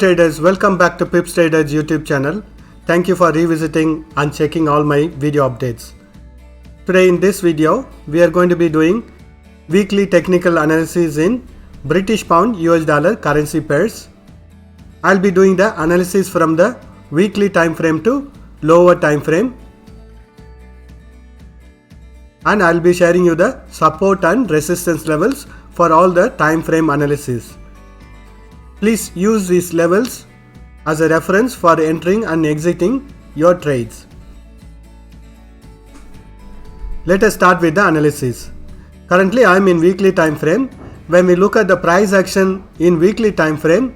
traders, welcome back to Pips Traders YouTube channel. Thank you for revisiting and checking all my video updates. Today in this video, we are going to be doing weekly technical analysis in British Pound US Dollar currency pairs. I'll be doing the analysis from the weekly time frame to lower time frame. And I'll be sharing you the support and resistance levels for all the time frame analysis. Please use these levels as a reference for entering and exiting your trades. Let us start with the analysis. Currently I am in weekly time frame. When we look at the price action in weekly time frame,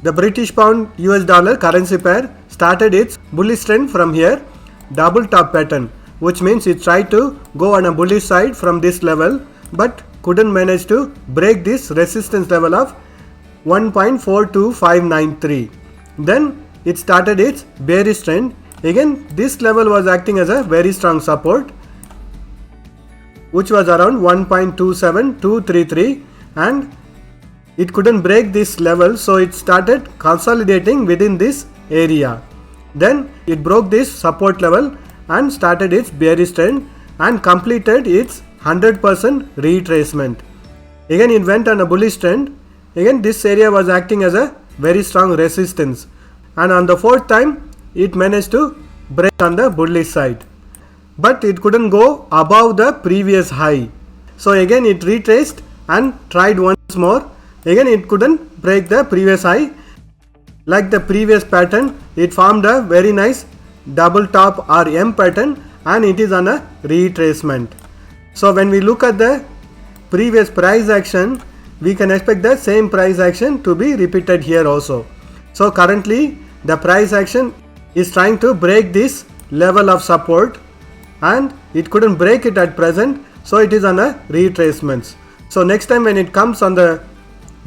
the British Pound US Dollar currency pair started its bullish trend from here, double top pattern, which means it tried to go on a bullish side from this level but couldn't manage to break this resistance level of 1.42593. Then it started its bearish trend. Again this level was acting as a very strong support, which was around 1.27233, and it couldn't break this level, so it started consolidating within this area. Then it broke this support level and started its bearish trend and completed its 100% retracement. Again it went on a bullish trend. Again this area was acting as a very strong resistance, and on the fourth time it managed to break on the bullish side, but it couldn't go above the previous high. So again it retraced and tried once more. Again it couldn't break the previous high. Like the previous pattern, it formed a very nice double top or M pattern and it is on a retracement. So when we look at the previous price action, we can expect the same price action to be repeated here also. So currently the price action is trying to break this level of support and it couldn't break it at present, so it is on a retracement. So next time when it comes on the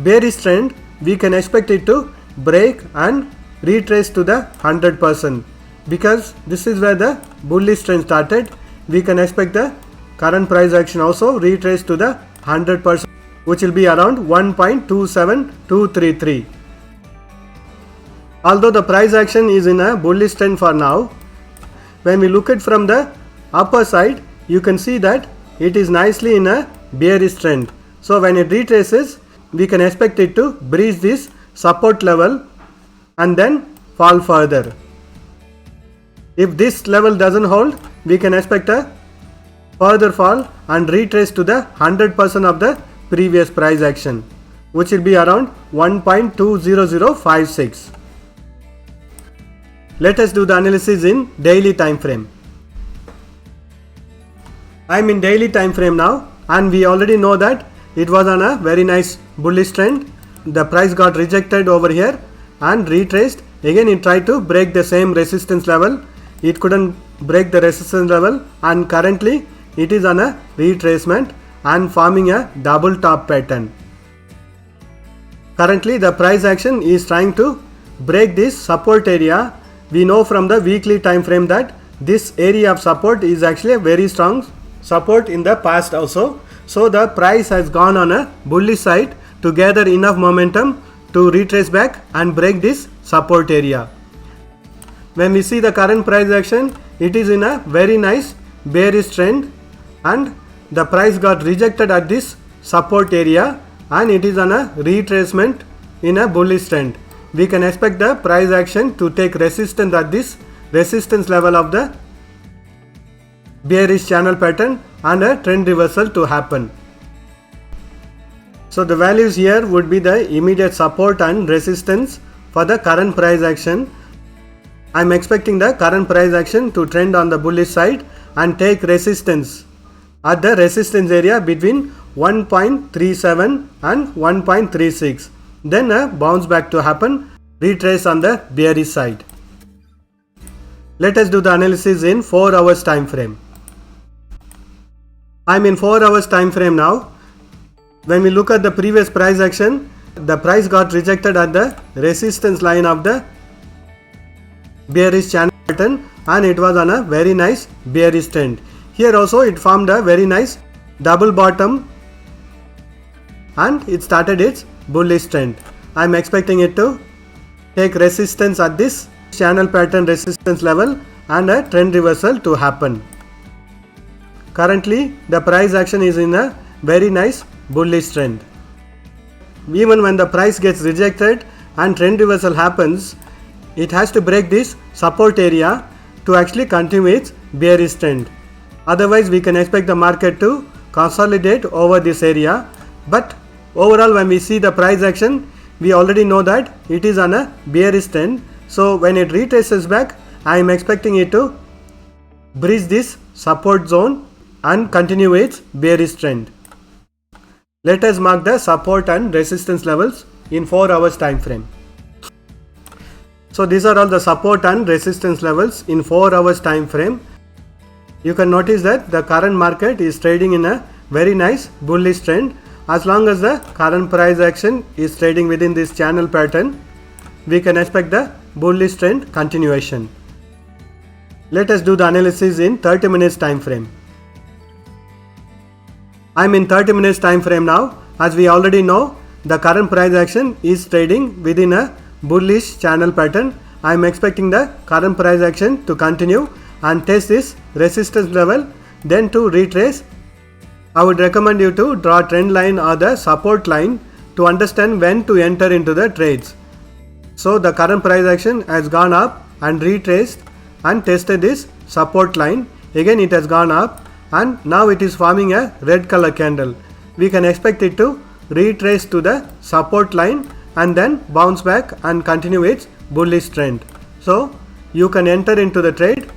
bearish trend, we can expect it to break and retrace to the 100%, because this is where the bullish trend started. We can expect the current price action also retrace to the 100%, which will be around 1.27233. Although the price action is in a bullish trend for now, when we look at from the upper side, you can see that it is nicely in a bearish trend. So when it retraces, we can expect it to breach this support level and then fall further. If this level doesn't hold, we can expect a further fall and retrace to the 100% of the previous price action, which will be around 1.20056. Let us do the analysis in daily time frame. I am in daily time frame now, and we already know that it was on a very nice bullish trend. The price got rejected over here and retraced. Again it tried to break the same resistance level. It couldn't break the resistance level, and currently it is on a retracement and forming a double top pattern. Currently the price action is trying to break this support area. We know from the weekly time frame that this area of support is actually a very strong support in the past also. So the price has gone on a bullish side to gather enough momentum to retrace back and break this support area. When we see the current price action, it is in a very nice bearish trend and the price got rejected at this support area and it is on a retracement in a bullish trend. We can expect the price action to take resistance at this resistance level of the bearish channel pattern and a trend reversal to happen. So the values here would be the immediate support and resistance for the current price action. I am expecting the current price action to trend on the bullish side and take resistance at the resistance area between 1.37 and 1.36. Then a bounce back to happen, retrace on the bearish side. Let us do the analysis in 4 hours time frame. I am in 4 hours time frame now. When we look at the previous price action, the price got rejected at the resistance line of the bearish channel pattern and it was on a very nice bearish trend. Here also it formed a very nice double bottom and it started its bullish trend. I am expecting it to take resistance at this channel pattern resistance level and a trend reversal to happen. Currently the price action is in a very nice bullish trend. Even when the price gets rejected and trend reversal happens, it has to break this support area to actually continue its bearish trend. Otherwise we can expect the market to consolidate over this area, but overall when we see the price action, we already know that it is on a bearish trend. So when it retraces back, I am expecting it to breach this support zone and continue its bearish trend. Let us mark the support and resistance levels in 4 hours time frame. So these are all the support and resistance levels in 4 hours time frame. You can notice that the current market is trading in a very nice bullish trend. As long as the current price action is trading within this channel pattern, we can expect the bullish trend continuation. Let us do the analysis in 30 minutes time frame. I am in 30 minutes time frame now. As we already know, the current price action is trading within a bullish channel pattern. I am expecting the current price action to continue and test this resistance level, then to retrace. I would recommend you to draw a trend line or the support line to understand when to enter into the trades. So the current price action has gone up and retraced and tested this support line. Again it has gone up and now it is forming a red color candle. We can expect it to retrace to the support line and then bounce back and continue its bullish trend. So you can enter into the trade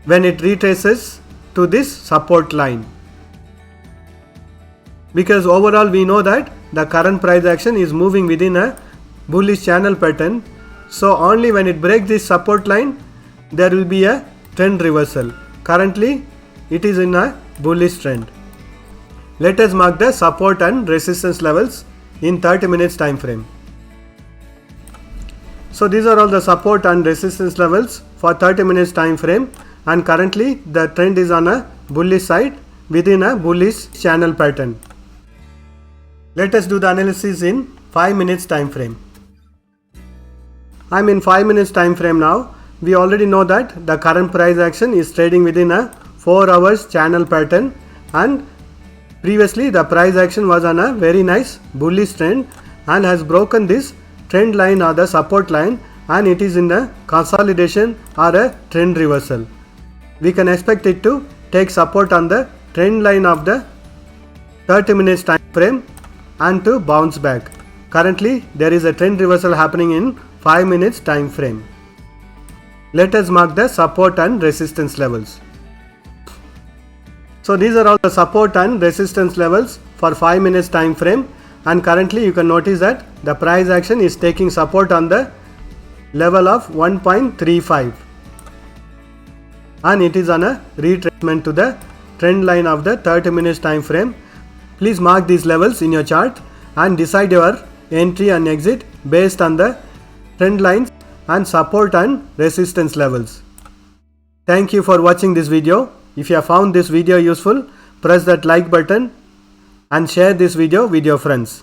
when it retraces to this support line, because overall we know that the current price action is moving within a bullish channel pattern. So only when it breaks this support line, there will be a trend reversal. Currently it is in a bullish trend. Let us mark the support and resistance levels in 30 minutes time frame. So these are all the support and resistance levels for 30 minutes time frame, and currently the trend is on a bullish side within a bullish channel pattern. Let us do the analysis in 5 minutes time frame. I am in 5 minutes time frame now. We already know that the current price action is trading within a 4 hours channel pattern, and previously the price action was on a very nice bullish trend and has broken this trend line or the support line, and it is in the consolidation or a trend reversal. We can expect it to take support on the trend line of the 30 minutes time frame and to bounce back. Currently there is a trend reversal happening in 5 minutes time frame. Let us mark the support and resistance levels. So these are all the support and resistance levels for 5 minutes time frame, and currently you can notice that the price action is taking support on the level of 1.35 and it is on a retracement to the trend line of the 30 minutes time frame. Please mark these levels in your chart and decide your entry and exit based on the trend lines and support and resistance levels. Thank you for watching this video. If you have found this video useful, press that like button and share this video with your friends.